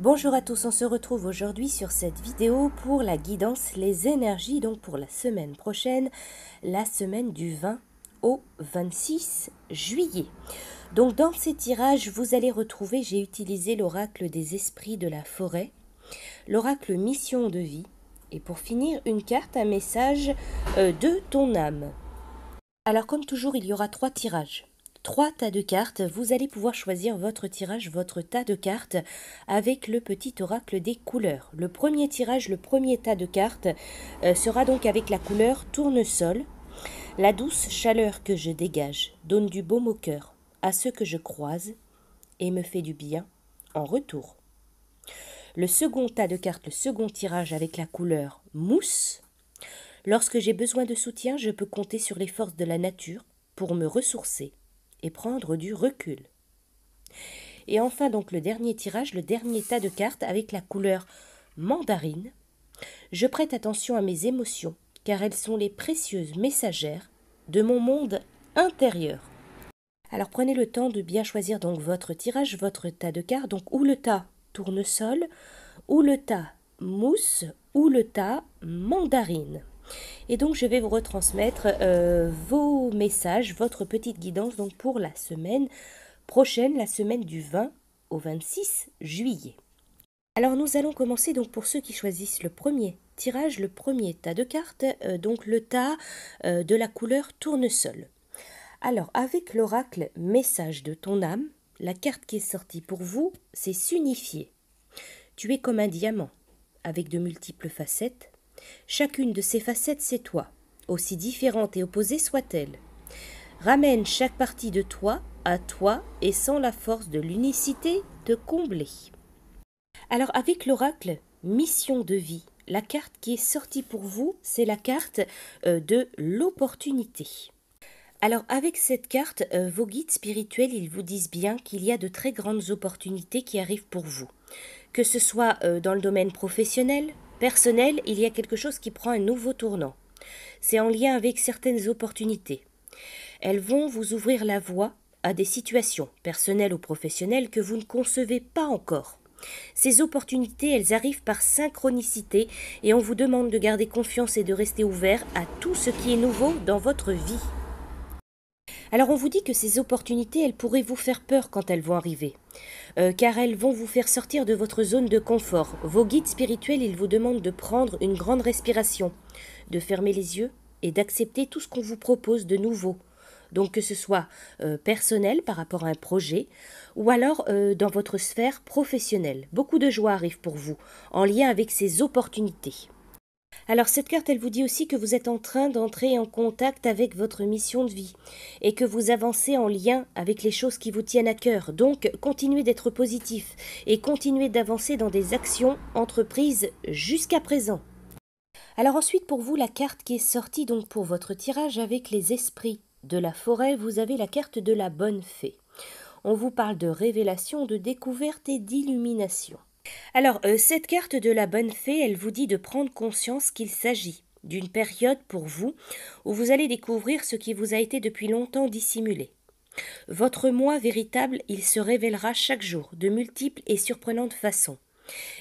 Bonjour à tous, on se retrouve aujourd'hui sur cette vidéo pour la guidance les énergies, donc pour la semaine prochaine, la semaine du 20 au 26 juillet. Donc dans ces tirages, vous allez retrouver, j'ai utilisé l'oracle des esprits de la forêt, l'oracle mission de vie, et pour finir, une carte, un message de ton âme. Alors comme toujours, il y aura 3 tirages. 3 tas de cartes, vous allez pouvoir choisir votre tirage, votre tas de cartes avec le petit oracle des couleurs. Le premier tirage, le premier tas de cartes sera donc avec la couleur tournesol. La douce chaleur que je dégage donne du baume au cœur à ceux que je croise et me fait du bien en retour. Le second tas de cartes, le second tirage avec la couleur mousse. Lorsque j'ai besoin de soutien, je peux compter sur les forces de la nature pour me ressourcer et prendre du recul. Et enfin donc le dernier tirage, le dernier tas de cartes avec la couleur mandarine. Je prête attention à mes émotions car elles sont les précieuses messagères de mon monde intérieur. Alors prenez le temps de bien choisir donc votre tirage, votre tas de cartes, donc ou le tas tournesol, ou le tas mousse, ou le tas mandarine. Et donc je vais vous retransmettre vos messages, votre petite guidance donc pour la semaine prochaine, la semaine du 20 au 26 juillet. Alors nous allons commencer donc pour ceux qui choisissent le premier tirage, le premier tas de cartes, donc le tas de la couleur tournesol. Alors avec l'oracle message de ton âme, la carte qui est sortie pour vous, c'est s'unifier. Tu es comme un diamant, avec de multiples facettes. Chacune de ces facettes, c'est toi, aussi différente et opposée soit-elle. Ramène chaque partie de toi à toi et sans la force de l'unicité te combler. Alors avec l'oracle mission de vie, la carte qui est sortie pour vous, c'est la carte de l'opportunité. Alors avec cette carte, vos guides spirituels, ils vous disent bien qu'il y a de très grandes opportunités qui arrivent pour vous. Que ce soit dans le domaine professionnel, personnel, il y a quelque chose qui prend un nouveau tournant. C'est en lien avec certaines opportunités. Elles vont vous ouvrir la voie à des situations, personnelles ou professionnelles, que vous ne concevez pas encore. Ces opportunités, elles arrivent par synchronicité et on vous demande de garder confiance et de rester ouvert à tout ce qui est nouveau dans votre vie. Alors on vous dit que ces opportunités, elles pourraient vous faire peur quand elles vont arriver, car elles vont vous faire sortir de votre zone de confort. Vos guides spirituels, ils vous demandent de prendre une grande respiration, de fermer les yeux et d'accepter tout ce qu'on vous propose de nouveau. Donc que ce soit personnel par rapport à un projet, ou alors dans votre sphère professionnelle. Beaucoup de joie arrive pour vous, en lien avec ces opportunités. Alors cette carte, elle vous dit aussi que vous êtes en train d'entrer en contact avec votre mission de vie et que vous avancez en lien avec les choses qui vous tiennent à cœur. Donc continuez d'être positif et continuez d'avancer dans des actions entreprises jusqu'à présent. Alors ensuite pour vous, la carte qui est sortie donc pour votre tirage avec les esprits de la forêt, vous avez la carte de la bonne fée. On vous parle de révélation, de découverte et d'illumination. Alors, cette carte de la bonne fée, elle vous dit de prendre conscience qu'il s'agit d'une période pour vous où vous allez découvrir ce qui vous a été depuis longtemps dissimulé. Votre moi véritable, il se révélera chaque jour de multiples et surprenantes façons.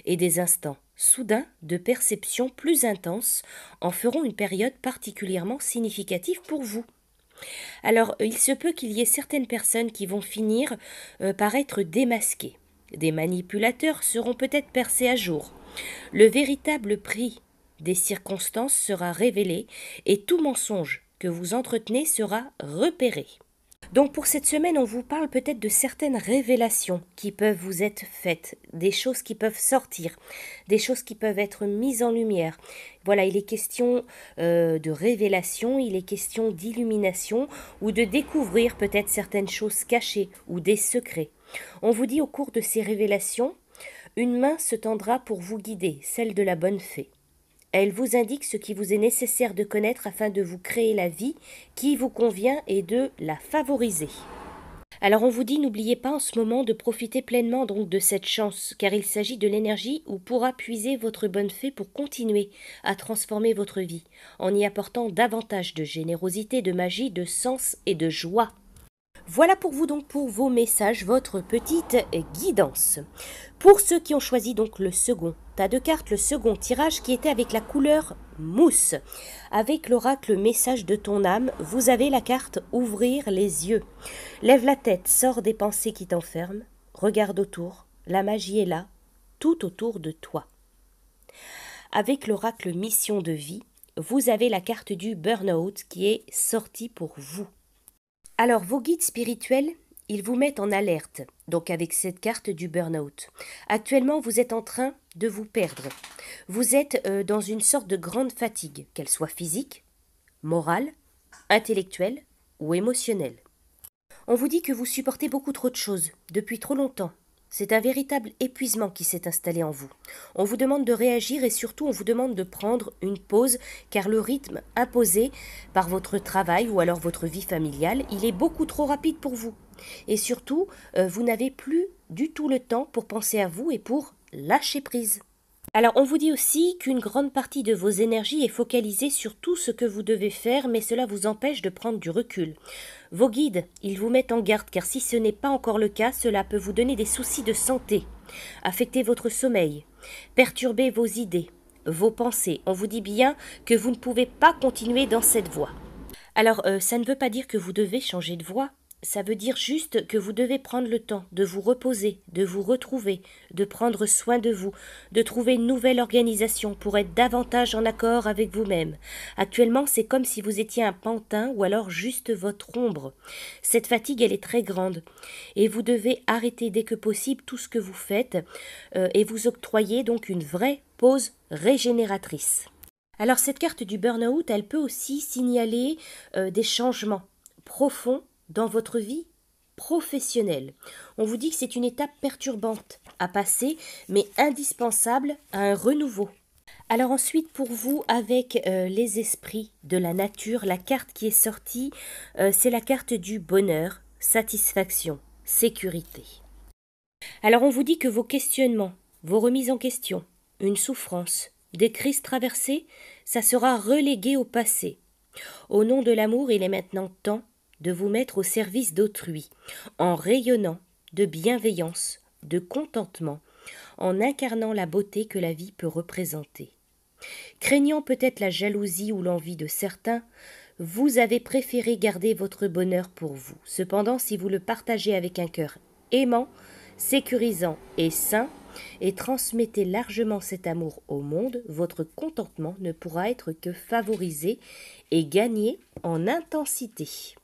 Et des instants soudains de perception plus intenses en feront une période particulièrement significative pour vous. Alors, il se peut qu'il y ait certaines personnes qui vont finir par être démasquées. Des manipulateurs seront peut-être percés à jour. Le véritable prix des circonstances sera révélé et tout mensonge que vous entretenez sera repéré. Donc pour cette semaine, on vous parle peut-être de certaines révélations qui peuvent vous être faites, des choses qui peuvent sortir, des choses qui peuvent être mises en lumière. Voilà, il est question de révélation, il est question d'illumination ou de découvrir peut-être certaines choses cachées ou des secrets. On vous dit au cours de ces révélations, une main se tendra pour vous guider, celle de la bonne fée. Elle vous indique ce qui vous est nécessaire de connaître afin de vous créer la vie qui vous convient et de la favoriser. Alors on vous dit, n'oubliez pas en ce moment de profiter pleinement donc de cette chance, car il s'agit de l'énergie où pourra puiser votre bonne fée pour continuer à transformer votre vie, en y apportant davantage de générosité, de magie, de sens et de joie. Voilà pour vous donc pour vos messages, votre petite guidance. Pour ceux qui ont choisi donc le second tas de cartes, le second tirage qui était avec la couleur mousse, avec l'oracle message de ton âme, vous avez la carte ouvrir les yeux. Lève la tête, sors des pensées qui t'enferment, regarde autour, la magie est là, tout autour de toi. Avec l'oracle mission de vie, vous avez la carte du burn-out qui est sortie pour vous. Alors, vos guides spirituels, ils vous mettent en alerte, donc avec cette carte du burn-out. Actuellement, vous êtes en train de vous perdre. Vous êtes dans une sorte de grande fatigue, qu'elle soit physique, morale, intellectuelle ou émotionnelle. On vous dit que vous supportez beaucoup trop de choses, depuis trop longtemps. C'est un véritable épuisement qui s'est installé en vous. On vous demande de réagir et surtout on vous demande de prendre une pause car le rythme imposé par votre travail ou alors votre vie familiale, il est beaucoup trop rapide pour vous. Et surtout, vous n'avez plus du tout le temps pour penser à vous et pour lâcher prise. Alors, on vous dit aussi qu'une grande partie de vos énergies est focalisée sur tout ce que vous devez faire, mais cela vous empêche de prendre du recul. Vos guides, ils vous mettent en garde, car si ce n'est pas encore le cas, cela peut vous donner des soucis de santé, affecter votre sommeil, perturber vos idées, vos pensées. On vous dit bien que vous ne pouvez pas continuer dans cette voie. Alors, ça ne veut pas dire que vous devez changer de voie. Ça veut dire juste que vous devez prendre le temps de vous reposer, de vous retrouver, de prendre soin de vous, de trouver une nouvelle organisation pour être davantage en accord avec vous-même. Actuellement, c'est comme si vous étiez un pantin ou alors juste votre ombre. Cette fatigue, elle est très grande et vous devez arrêter dès que possible tout ce que vous faites et vous octroyer donc une vraie pause régénératrice. Alors cette carte du burn-out, elle peut aussi signaler des changements profonds dans votre vie professionnelle. On vous dit que c'est une étape perturbante à passer, mais indispensable à un renouveau. Alors ensuite, pour vous, avec les esprits de la nature, la carte qui est sortie, c'est la carte du bonheur, satisfaction, sécurité. Alors on vous dit que vos questionnements, vos remises en question, une souffrance, des crises traversées, ça sera relégué au passé. Au nom de l'amour, il est maintenant temps de vous mettre au service d'autrui, en rayonnant de bienveillance, de contentement, en incarnant la beauté que la vie peut représenter. Craignant peut-être la jalousie ou l'envie de certains, vous avez préféré garder votre bonheur pour vous. Cependant, si vous le partagez avec un cœur aimant, sécurisant et sain, et transmettez largement cet amour au monde, votre contentement ne pourra être que favorisé et gagné en intensité.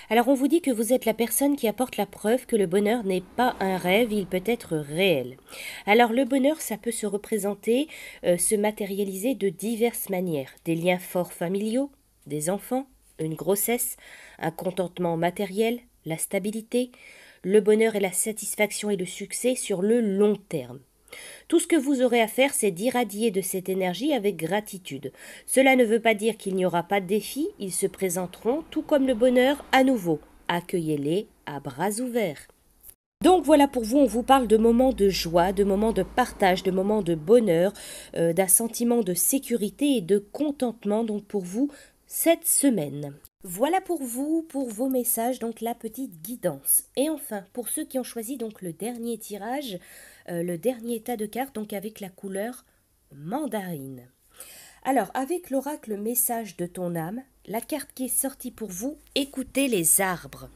Alors on vous dit que vous êtes la personne qui apporte la preuve que le bonheur n'est pas un rêve, il peut être réel. Alors le bonheur, ça peut se représenter, se matérialiser de diverses manières. Des liens forts familiaux, des enfants, une grossesse, un contentement matériel, la stabilité, le bonheur et la satisfaction et le succès sur le long terme. Tout ce que vous aurez à faire, c'est d'irradier de cette énergie avec gratitude. Cela ne veut pas dire qu'il n'y aura pas de défis, ils se présenteront tout comme le bonheur à nouveau. Accueillez-les à bras ouverts. Donc voilà, pour vous, on vous parle de moments de joie, de moments de partage, de moments de bonheur, d'un sentiment de sécurité et de contentement donc pour vous cette semaine. Voilà pour vous, pour vos messages, donc la petite guidance. Et enfin, pour ceux qui ont choisi donc le dernier tirage, le dernier tas de cartes, donc avec la couleur mandarine. Alors, avec l'oracle message de ton âme, la carte qui est sortie pour vous, écoutez les arbres.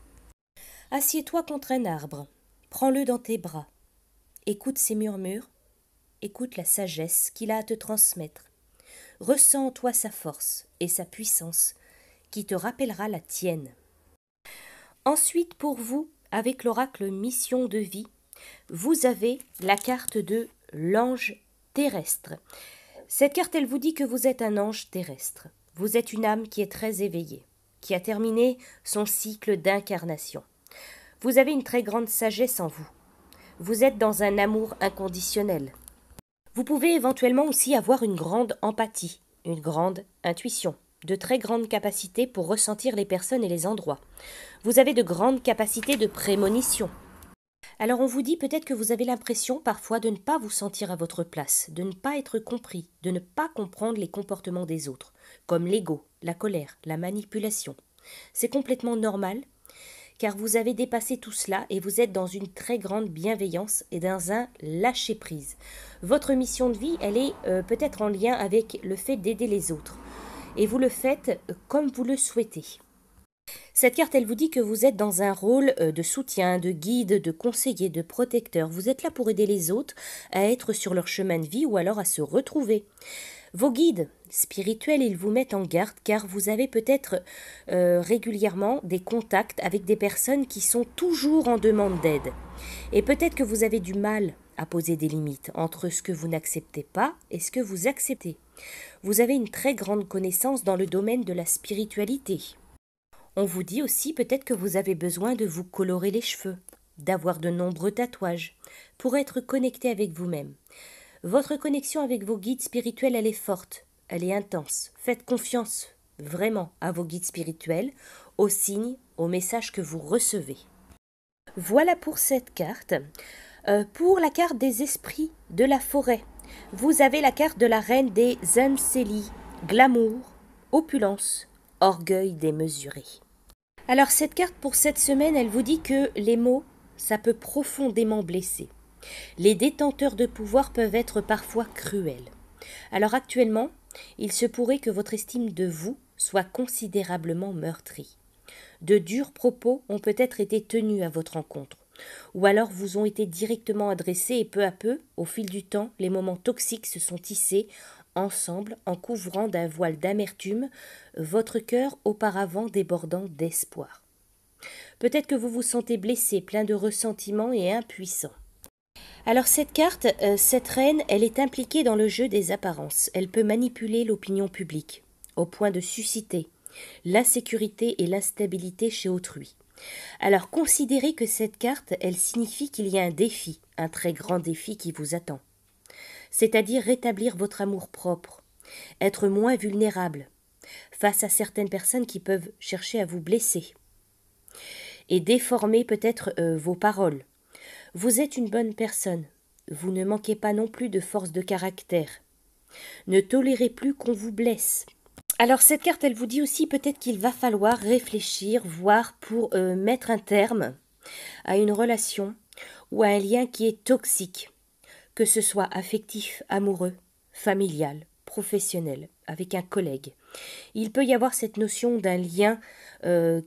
Assieds-toi contre un arbre, prends-le dans tes bras, écoute ses murmures, écoute la sagesse qu'il a à te transmettre. Ressens en toi sa force et sa puissance, qui te rappellera la tienne. Ensuite, pour vous, avec l'oracle mission de vie, vous avez la carte de l'ange terrestre. Cette carte, elle vous dit que vous êtes un ange terrestre. Vous êtes une âme qui est très éveillée, qui a terminé son cycle d'incarnation. Vous avez une très grande sagesse en vous. Vous êtes dans un amour inconditionnel. Vous pouvez éventuellement aussi avoir une grande empathie, une grande intuition, de très grandes capacités pour ressentir les personnes et les endroits. Vous avez de grandes capacités de prémonition. Alors on vous dit peut-être que vous avez l'impression parfois de ne pas vous sentir à votre place, de ne pas être compris, de ne pas comprendre les comportements des autres, comme l'ego, la colère, la manipulation. C'est complètement normal, car vous avez dépassé tout cela et vous êtes dans une très grande bienveillance et dans un lâcher-prise. Votre mission de vie, elle est peut-être en lien avec le fait d'aider les autres. Et vous le faites comme vous le souhaitez. Cette carte, elle vous dit que vous êtes dans un rôle de soutien, de guide, de conseiller, de protecteur. Vous êtes là pour aider les autres à être sur leur chemin de vie ou alors à se retrouver. Vos guides spirituels, ils vous mettent en garde car vous avez peut-être régulièrement des contacts avec des personnes qui sont toujours en demande d'aide. Et peut-être que vous avez du mal à poser des limites entre ce que vous n'acceptez pas et ce que vous acceptez. Vous avez une très grande connaissance dans le domaine de la spiritualité. On vous dit aussi peut-être que vous avez besoin de vous colorer les cheveux, d'avoir de nombreux tatouages, pour être connecté avec vous-même. Votre connexion avec vos guides spirituels, elle est forte, elle est intense. Faites confiance vraiment à vos guides spirituels, aux signes, aux messages que vous recevez. Voilà pour cette carte. Pour la carte des esprits de la forêt, vous avez la carte de la reine des Ancélies, glamour, opulence, orgueil démesuré. Alors cette carte pour cette semaine, elle vous dit que les mots, ça peut profondément blesser. Les détenteurs de pouvoir peuvent être parfois cruels. Alors actuellement, il se pourrait que votre estime de vous soit considérablement meurtrie. De durs propos ont peut-être été tenus à votre encontre, ou alors vous ont été directement adressés et peu à peu, au fil du temps, les moments toxiques se sont tissés ensemble en couvrant d'un voile d'amertume votre cœur auparavant débordant d'espoir. Peut-être que vous vous sentez blessé, plein de ressentiment et impuissant. Alors cette carte, cette reine, elle est impliquée dans le jeu des apparences. Elle peut manipuler l'opinion publique, au point de susciter l'insécurité et l'instabilité chez autrui. Alors considérez que cette carte, elle signifie qu'il y a un défi, un très grand défi qui vous attend. C'est-à-dire rétablir votre amour-propre, être moins vulnérable face à certaines personnes qui peuvent chercher à vous blesser et déformer peut-être vos paroles. Vous êtes une bonne personne, vous ne manquez pas non plus de force de caractère. Ne tolérez plus qu'on vous blesse. Alors cette carte, elle vous dit aussi peut-être qu'il va falloir réfléchir, voir pour mettre un terme à une relation ou à un lien qui est toxique, que ce soit affectif, amoureux, familial, professionnel, avec un collègue. Il peut y avoir cette notion d'un lien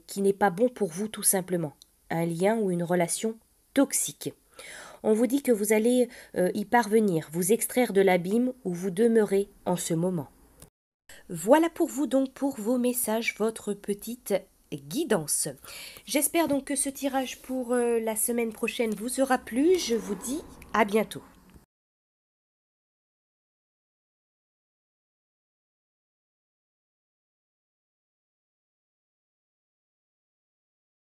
qui n'est pas bon pour vous tout simplement, un lien ou une relation toxique. On vous dit que vous allez y parvenir, vous extraire de l'abîme où vous demeurez en ce moment. Voilà pour vous donc pour vos messages, votre petite guidance. J'espère donc que ce tirage pour la semaine prochaine vous aura plu. Je vous dis à bientôt.